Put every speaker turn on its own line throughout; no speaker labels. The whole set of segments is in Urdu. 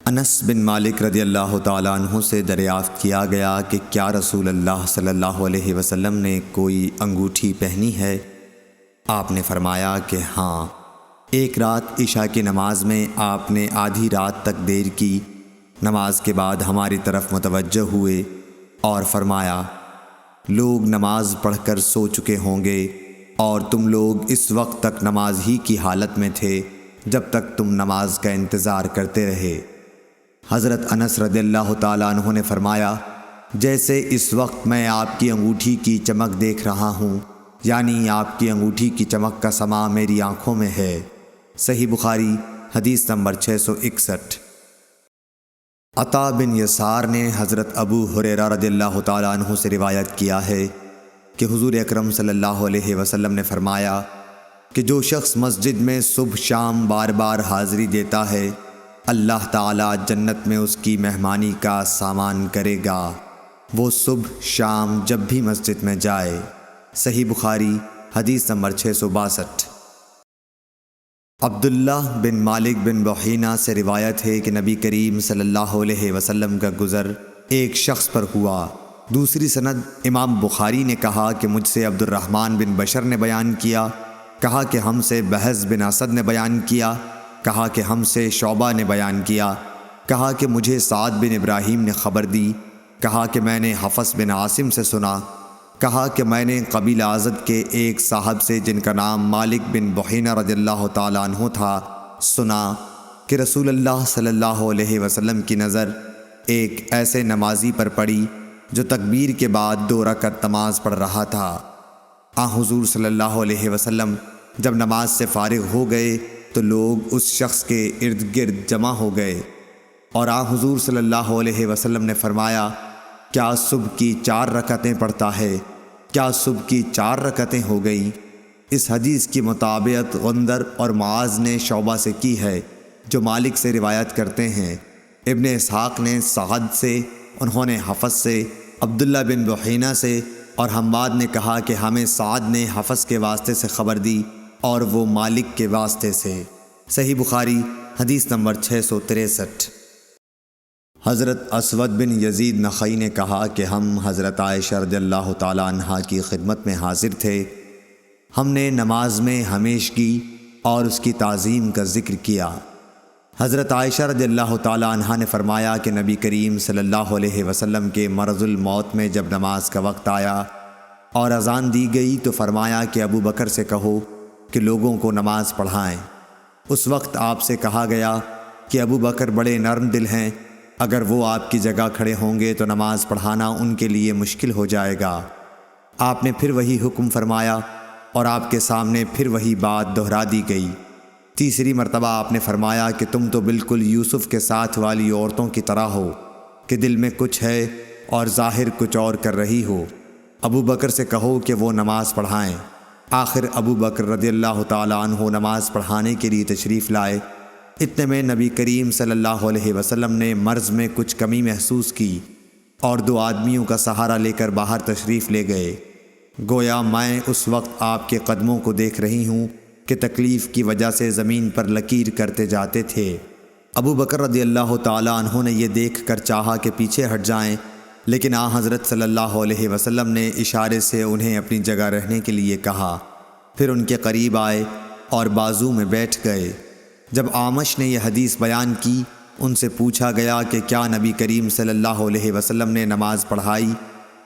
انس بن مالک رضی اللہ تعالیٰ عنہ سے دریافت کیا گیا کہ کیا رسول اللہ صلی اللہ علیہ وسلم نے کوئی انگوٹھی پہنی ہے؟ آپ نے فرمایا کہ ہاں، ایک رات عشاء کی نماز میں آپ نے آدھی رات تک دیر کی۔ نماز کے بعد ہماری طرف متوجہ ہوئے اور فرمایا، لوگ نماز پڑھ کر سو چکے ہوں گے اور تم لوگ اس وقت تک نماز ہی کی حالت میں تھے جب تک تم نماز کا انتظار کرتے رہے۔ حضرت انس رضی اللہ تعالیٰ عنہ نے فرمایا، جیسے اس وقت میں آپ کی انگوٹھی کی چمک دیکھ رہا ہوں، یعنی آپ کی انگوٹھی کی چمک کا سما میری آنکھوں میں ہے۔ صحیح بخاری حدیث نمبر 661۔ عطا بن یسار نے حضرت ابو ہریرہ رضی اللہ تعالیٰ عنہ سے روایت کیا ہے کہ حضور اکرم صلی اللہ علیہ وسلم نے فرمایا کہ جو شخص مسجد میں صبح شام بار بار حاضری دیتا ہے، اللہ تعالیٰ جنت میں اس کی مہمانی کا سامان کرے گا، وہ صبح شام جب بھی مسجد میں جائے۔ صحیح بخاری حدیث نمبر 662۔ عبداللہ بن مالک بن بحینہ سے روایت ہے کہ نبی کریم صلی اللہ علیہ وسلم کا گزر ایک شخص پر ہوا۔ دوسری سند امام بخاری نے کہا کہ مجھ سے عبد الرحمن بن بشر نے بیان کیا، کہا کہ ہم سے بہز بن اسد نے بیان کیا، کہا کہ ہم سے شعبہ نے بیان کیا، کہا کہ مجھے سعد بن ابراہیم نے خبر دی، کہا کہ میں نے حفص بن عاصم سے سنا، کہا کہ میں نے قبیلہ ازد کے ایک صاحب سے جن کا نام مالک بن بحینہ رضی اللہ تعالیٰ عنہ تھا سنا کہ رسول اللہ صلی اللہ علیہ وسلم کی نظر ایک ایسے نمازی پر پڑی جو تکبیر کے بعد 2 رکعت نماز پڑھ رہا تھا۔ حضور صلی اللہ علیہ وسلم جب نماز سے فارغ ہو گئے تو لوگ اس شخص کے ارد گرد جمع ہو گئے اور حضور صلی اللہ علیہ وسلم نے فرمایا، کیا صبح کی 4 رکعتیں پڑھتا ہے؟ کیا صبح کی 4 رکعتیں ہو گئیں؟ اس حدیث کی مطابقت غندر اور معاذ نے شعبہ سے کی ہے، جو مالک سے روایت کرتے ہیں۔ ابن اسحاق نے سعد سے، انہوں نے حفص سے، عبداللہ بن بحینہ سے، اور حماد نے کہا کہ ہمیں سعد نے حفص کے واسطے سے خبر دی اور وہ مالک کے واسطے سے۔ صحیح بخاری حدیث نمبر 663۔ حضرت اسود بن یزید نخعی نے کہا کہ ہم حضرت عائشہ رضی اللہ تعالیٰ عنہا کی خدمت میں حاضر تھے۔ ہم نے نماز میں ہمیشگی اور اس کی تعظیم کا ذکر کیا۔ حضرت عائشہ رضی اللہ تعالیٰ عنہا نے فرمایا کہ نبی کریم صلی اللہ علیہ وسلم کے مرض الموت میں جب نماز کا وقت آیا اور اذان دی گئی تو فرمایا کہ ابو بکر سے کہو کہ لوگوں کو نماز پڑھائیں۔ اس وقت آپ سے کہا گیا کہ ابو بکر بڑے نرم دل ہیں، اگر وہ آپ کی جگہ کھڑے ہوں گے تو نماز پڑھانا ان کے لیے مشکل ہو جائے گا۔ آپ نے پھر وہی حکم فرمایا اور آپ کے سامنے پھر وہی بات دہرا دی گئی۔ تیسری مرتبہ آپ نے فرمایا کہ تم تو بالکل یوسف کے ساتھ والی عورتوں کی طرح ہو کہ دل میں کچھ ہے اور ظاہر کچھ اور کر رہی ہو۔ ابو بکر سے کہو کہ وہ نماز پڑھائیں۔ آخر ابو بکر رضی اللہ تعالیٰ عنہ نماز پڑھانے کے لیے تشریف لائے۔ اتنے میں نبی کریم صلی اللہ علیہ وسلم نے مرض میں کچھ کمی محسوس کی اور 2 آدمیوں کا سہارا لے کر باہر تشریف لے گئے۔ گویا میں اس وقت آپ کے قدموں کو دیکھ رہی ہوں کہ تکلیف کی وجہ سے زمین پر لکیر کرتے جاتے تھے۔ ابو بکر رضی اللہ تعالیٰ عنہ نے یہ دیکھ کر چاہا کہ پیچھے ہٹ جائیں، لیکن حضرت صلی اللہ علیہ وسلم نے اشارے سے انہیں اپنی جگہ رہنے کے لیے کہا۔ پھر ان کے قریب آئے اور بازو میں بیٹھ گئے۔ جب اعمش نے یہ حدیث بیان کی، ان سے پوچھا گیا کہ کیا نبی کریم صلی اللہ علیہ وسلم نے نماز پڑھائی؟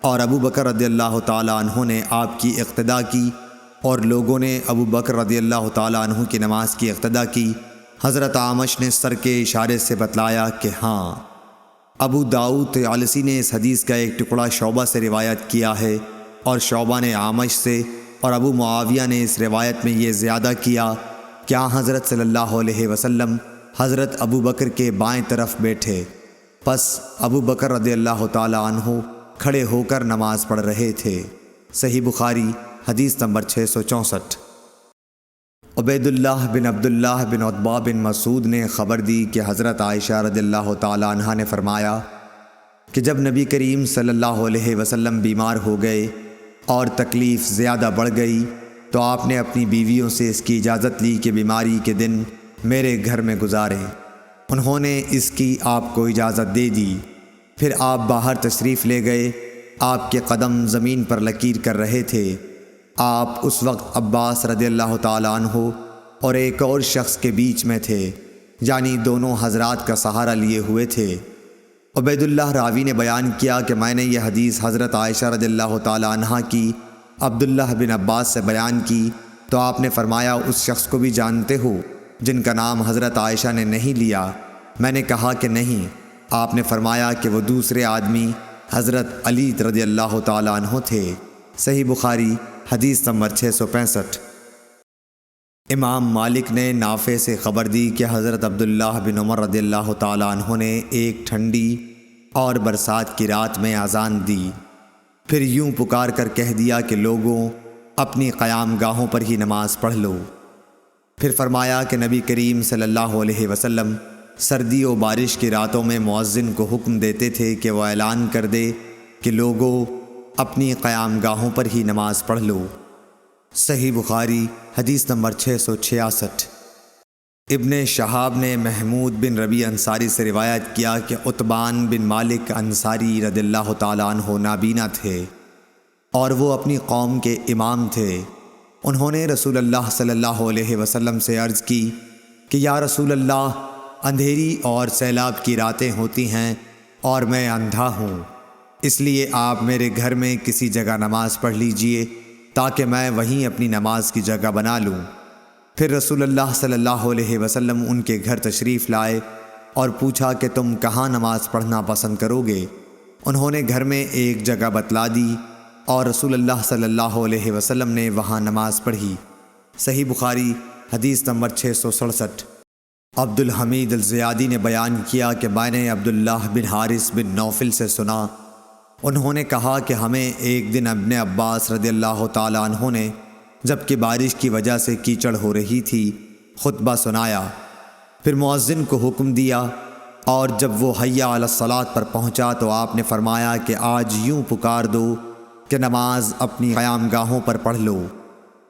اور ابو بکر رضی اللہ تعالیٰ عنہ نے آپ کی اقتدا کی اور لوگوں نے ابو بکر رضی اللہ تعالیٰ عنہ کی نماز کی اقتدا کی۔ حضرت اعمش نے سر کے اشارے سے بتلایا کہ ہاں۔ ابو داؤد طیالسی نے اس حدیث کا ایک ٹکڑا شعبہ سے روایت کیا ہے اور شعبہ نے اعمش سے، اور ابو معاویہ نے اس روایت میں یہ زیادہ کیا کہ حضرت صلی اللہ علیہ وسلم حضرت ابو بکر کے بائیں طرف بیٹھے، پس ابو بکر رضی اللہ تعالیٰ عنہ کھڑے ہو کر نماز پڑھ رہے تھے۔ صحیح بخاری حدیث نمبر 664۔ عبید اللہ بن عبداللہ بن عتبہ بن مسعود نے خبر دی کہ حضرت عائشہ رضی اللہ تعالیٰ عنہا نے فرمایا کہ جب نبی کریم صلی اللہ علیہ وسلم بیمار ہو گئے اور تکلیف زیادہ بڑھ گئی تو آپ نے اپنی بیویوں سے اس کی اجازت لی کہ بیماری کے دن میرے گھر میں گزاریں۔ انہوں نے اس کی آپ کو اجازت دے دی۔ پھر آپ باہر تشریف لے گئے۔ آپ کے قدم زمین پر لکیر کر رہے تھے۔ آپ اس وقت عباس رضی اللہ تعالیٰ عنہ اور ایک اور شخص کے بیچ میں تھے، یعنی دونوں حضرات کا سہارا لیے ہوئے تھے۔ عبید اللہ راوی نے بیان کیا کہ میں نے یہ حدیث حضرت عائشہ رضی اللہ تعالیٰ عنہا کی عبداللہ بن عباس سے بیان کی تو آپ نے فرمایا، اس شخص کو بھی جانتے ہو جن کا نام حضرت عائشہ نے نہیں لیا؟ میں نے کہا کہ نہیں۔ آپ نے فرمایا کہ وہ دوسرے آدمی حضرت علی رضی اللہ تعالیٰ عنہ تھے۔ صحیح بخاری حدیث نمبر 665۔ امام مالک نے نافع سے خبر دی کہ حضرت عبداللہ بن عمر رضی اللہ تعالیٰ عنہ نے ایک ٹھنڈی اور برسات کی رات میں اذان دی، پھر یوں پکار کر کہہ دیا کہ لوگوں اپنی قیام گاہوں پر ہی نماز پڑھ لو۔ پھر فرمایا کہ نبی کریم صلی اللہ علیہ وسلم سردی و بارش کی راتوں میں مؤذن کو حکم دیتے تھے کہ وہ اعلان کر دے کہ لوگوں اپنی قیام گاہوں پر ہی نماز پڑھ لو۔ صحیح بخاری حدیث نمبر 666۔ ابن شہاب نے محمود بن ربیع انصاری سے روایت کیا کہ عتبان بن مالک انصاری رضی اللہ تعالیٰ عنہ نابینا تھے اور وہ اپنی قوم کے امام تھے۔ انہوں نے رسول اللہ صلی اللہ علیہ وسلم سے عرض کی کہ یا رسول اللہ، اندھیری اور سیلاب کی راتیں ہوتی ہیں اور میں اندھا ہوں، اس لیے آپ میرے گھر میں کسی جگہ نماز پڑھ لیجئے تاکہ میں وہیں اپنی نماز کی جگہ بنا لوں۔ پھر رسول اللہ صلی اللہ علیہ وسلم ان کے گھر تشریف لائے اور پوچھا کہ تم کہاں نماز پڑھنا پسند کرو گے؟ انہوں نے گھر میں ایک جگہ بتلا دی اور رسول اللہ صلی اللہ علیہ وسلم نے وہاں نماز پڑھی۔ صحیح بخاری حدیث نمبر 667۔ عبد الحمید الزیادی نے بیان کیا کہ میں نے عبداللہ بن حارث بن نوفل سے سنا، انہوں نے کہا کہ ہمیں ایک دن ابن عباس رضی اللہ تعالیٰ عنہ نے جب کہ بارش کی وجہ سے کیچڑ ہو رہی تھی خطبہ سنایا، پھر مؤذن کو حکم دیا اور جب وہ حی علی الصلاۃ پر پہنچا تو آپ نے فرمایا کہ آج یوں پکار دو کہ نماز اپنی قیام گاہوں پر پڑھ لو۔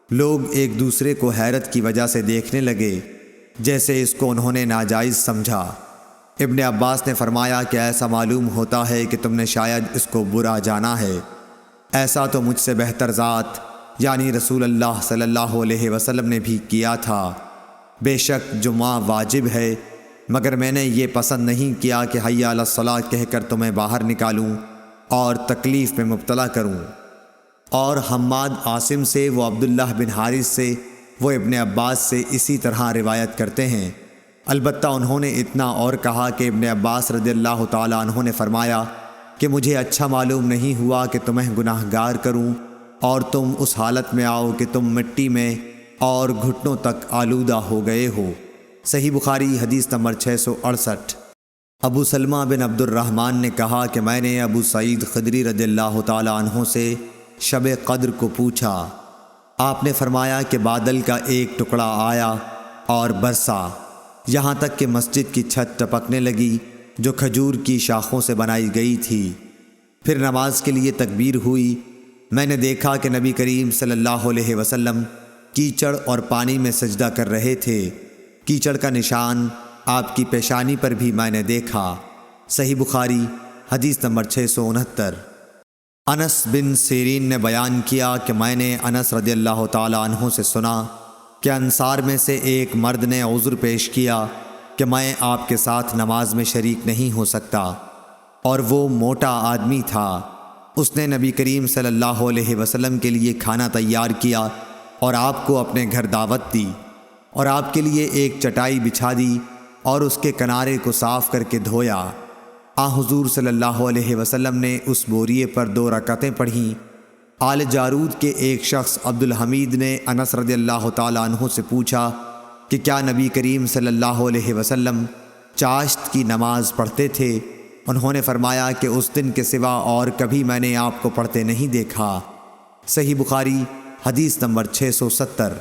لوگ ایک دوسرے کو حیرت کی وجہ سے دیکھنے لگے جیسے اس کو انہوں نے ناجائز سمجھا۔ ابن عباس نے فرمایا کہ ایسا معلوم ہوتا ہے کہ تم نے شاید اس کو برا جانا ہے، ایسا تو مجھ سے بہتر ذات یعنی رسول اللہ صلی اللہ علیہ وسلم نے بھی کیا تھا۔ بے شک جمعہ واجب ہے، مگر میں نے یہ پسند نہیں کیا کہ حی علی الصلاۃ کہہ کر تمہیں باہر نکالوں اور تکلیف میں مبتلا کروں۔ اور حماد عاصم سے، وہ عبداللہ بن حارث سے، وہ ابن عباس سے اسی طرح روایت کرتے ہیں۔ البتہ انہوں نے اتنا اور کہا کہ ابن عباس رضی اللہ تعالیٰ عنہ نے فرمایا کہ مجھے اچھا معلوم نہیں ہوا کہ تمہیں گناہ گار کروں اور تم اس حالت میں آؤ کہ تم مٹی میں اور گھٹنوں تک آلودہ ہو گئے ہو۔ صحیح بخاری حدیث نمبر 668۔ ابو سلمہ بن عبد الرحمن نے کہا کہ میں نے ابو سعید خدری رضی اللہ تعالیٰ عنہ سے شب قدر کو پوچھا۔ آپ نے فرمایا کہ بادل کا ایک ٹکڑا آیا اور برسا یہاں تک کہ مسجد کی چھت ٹپکنے لگی جو کھجور کی شاخوں سے بنائی گئی تھی۔ پھر نماز کے لیے تکبیر ہوئی۔ میں نے دیکھا کہ نبی کریم صلی اللہ علیہ وسلم کیچڑ اور پانی میں سجدہ کر رہے تھے، کیچڑ کا نشان آپ کی پیشانی پر بھی میں نے دیکھا۔ صحیح بخاری حدیث نمبر 669۔ انس بن سیرین نے بیان کیا کہ میں نے انس رضی اللہ تعالیٰ عنہ سے سنا کہ انصار میں سے ایک مرد نے عذر پیش کیا کہ میں آپ کے ساتھ نماز میں شریک نہیں ہو سکتا، اور وہ موٹا آدمی تھا۔ اس نے نبی کریم صلی اللہ علیہ وسلم کے لیے کھانا تیار کیا اور آپ کو اپنے گھر دعوت دی اور آپ کے لیے ایک چٹائی بچھا دی اور اس کے کنارے کو صاف کر کے دھویا۔ حضور صلی اللہ علیہ وسلم نے اس بوریے پر 2 رکعتیں پڑھیں۔ آل جارود کے ایک شخص عبد الحمید نے انس رضی اللہ تعالیٰ عنہ سے پوچھا کہ کیا نبی کریم صلی اللہ علیہ وسلم چاشت کی نماز پڑھتے تھے؟ انہوں نے فرمایا کہ اس دن کے سوا اور کبھی میں نے آپ کو پڑھتے نہیں دیکھا۔ صحیح بخاری حدیث نمبر 670۔